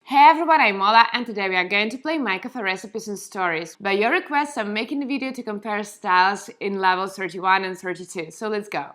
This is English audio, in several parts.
Hey everyone, I'm Ola and today we are going to play My Cafe Recipes and Stories. By your request, I'm making a video to compare styles in levels 31 and 32, so let's go!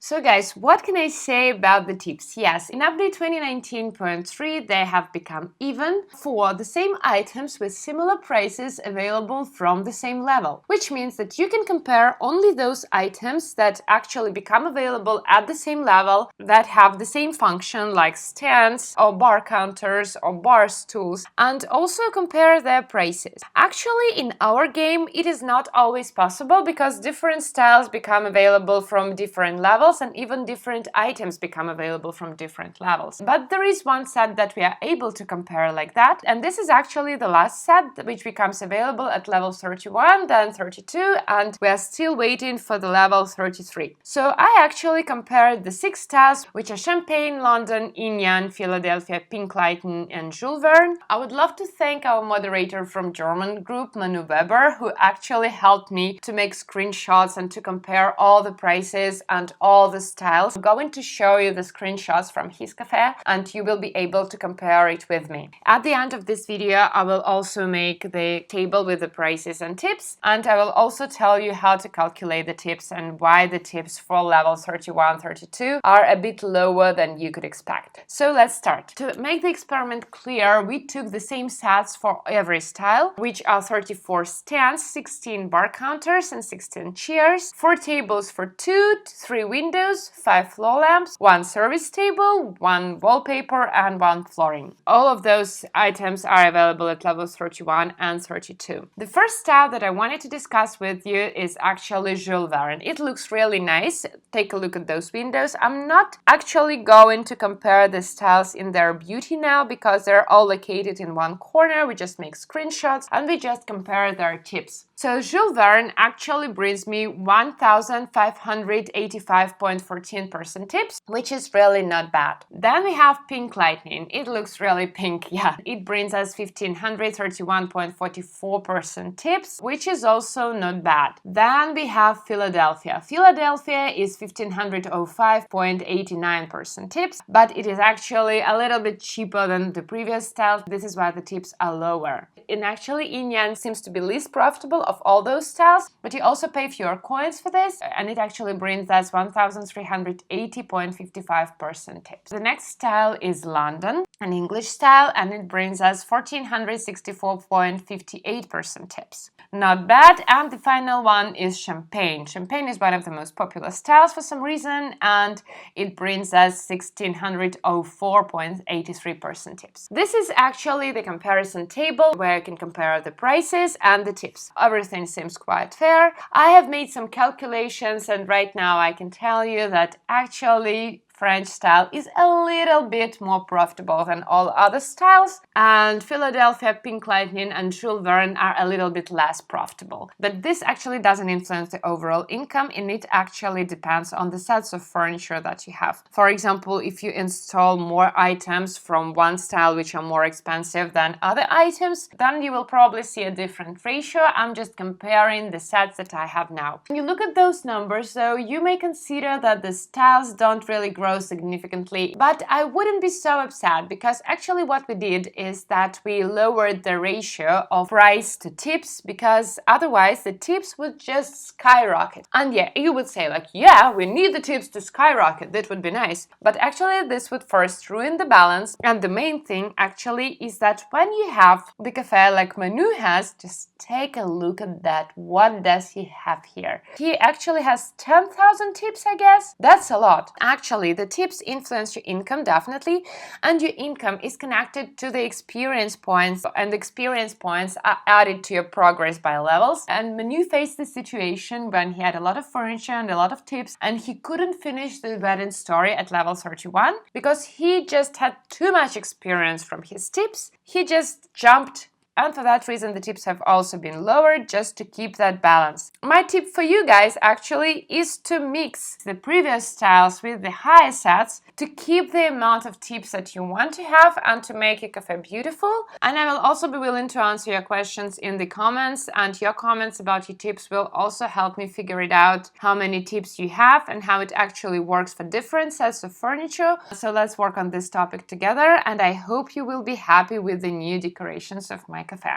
So guys, what can I say about the tips? Yes, in update 2019.3 they have become even for the same items with similar prices available from the same level, which means that you can compare only those items that actually become available at the same level, that have the same function like stands or bar counters or bar stools, and also compare their prices. Actually, in our game it is not always possible because different styles become available from different levels and even different items become available from different levels. But there is one set that we are able to compare like that, and this is actually the last set which becomes available at level 31, then 32, and we are still waiting for the level 33. So I actually compared the 6 styles, which are Champagne, London, Yin and Yang, Philadelphia, Pink Lightning, and Jules Verne. I would love to thank our moderator from German group, Manu Weber, who actually helped me to make screenshots and to compare all the prices and all the styles. I'm going to show you the screenshots from his cafe and you will be able to compare it with me. At the end of this video, I will also make the table with the prices and tips, and I will also tell you how to calculate the tips and why the tips for level 31, 32 are a bit lower than you could expect. So let's start. To make the experiment clear, we took the same sets for every style, which are 34 stands, 16 bar counters and 16 chairs, 4 tables for 2, 3 windows, 5 floor lamps, 1 service table, 1 wallpaper and 1 flooring. All of those items are available at levels 31 and 32. The first style that I wanted to discuss with you is actually Jules Verne. It looks really nice. Take a look at those windows. I'm not actually going to compare the styles in their beauty now because they're all located in one corner. We just make screenshots and we just compare their tips. So Jules Verne actually brings me 1,585.14% tips, which is really not bad. Then we have Pink Lightning. It looks really pink, yeah. It brings us 1,531.44% tips, which is also not bad. Then we have Philadelphia. Philadelphia is 1,505.89% tips, but it is actually a little bit cheaper than the previous style. This is why the tips are lower. And actually, Yin and Yang seems to be least profitable of all those styles, but you also pay fewer coins for this, and it actually brings us 1,380.55% tips. The next style is London, an English style, and it brings us 1,464.58% tips. Not bad. And the final one is Champagne. Champagne is one of the most popular styles for some reason, and it brings us 1,604.83% tips. This is actually the comparison table where you can compare the prices and the tips. Everything seems quite fair. I have made some calculations and right now I can tell you that actually French style is a little bit more profitable than all other styles, and Philadelphia, Pink Lightning and Jules Verne are a little bit less profitable. But this actually doesn't influence the overall income, and it actually depends on the sets of furniture that you have. For example, if you install more items from one style which are more expensive than other items, then you will probably see a different ratio. I'm just comparing the sets that I have now. When you look at those numbers, though, you may consider that the styles don't really grow significantly, but I wouldn't be so upset because actually what we did is that we lowered the ratio of price to tips, because otherwise the tips would just skyrocket. And yeah, you would say like, yeah, we need the tips to skyrocket, that would be nice, but actually this would first ruin the balance. And the main thing actually is that when you have the cafe like Manu has, just take a look at that. What does he have here? He actually has 10,000 tips, I guess. That's a lot. Actually, the tips influence your income definitely, and your income is connected to the experience points, and the experience points are added to your progress by levels. And Manu faced this situation when he had a lot of furniture and a lot of tips, and he couldn't finish the wedding story at level 31 because he just had too much experience from his tips. He just jumped and for that reason the tips have also been lowered, just to keep that balance. My tip for you guys actually is to mix the previous styles with the higher sets to keep the amount of tips that you want to have and to make your cafe beautiful. And I will also be willing to answer your questions in the comments, and your comments about your tips will also help me figure it out how many tips you have and how it actually works for different sets of furniture. So let's work on this topic together, and I hope you will be happy with the new decorations of my cafe.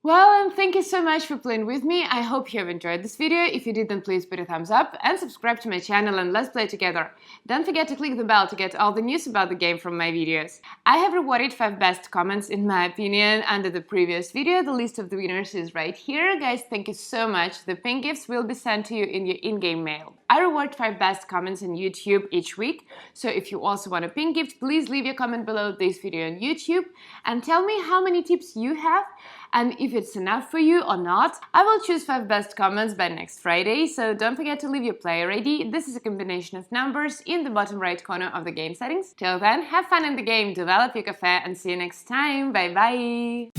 Well, and thank you so much for playing with me. I hope you have enjoyed this video. If you did, then please put a thumbs up and subscribe to my channel, and let's play together. Don't forget to click the bell to get all the news about the game from my videos. I have rewarded 5 best comments in my opinion under the previous video. The list of the winners is right here. Guys, thank you so much. The pin gifts will be sent to you in your in-game mail. I reward 5 best comments on YouTube each week, so if you also want a pin gift, please leave your comment below this video on YouTube and tell me how many tips you have and if it's enough for you or not. I will choose 5 best comments by next Friday, so don't forget to leave your player ID. This is a combination of numbers in the bottom right corner of the game settings. Till then, have fun in the game, develop your cafe, and see you next time. Bye bye!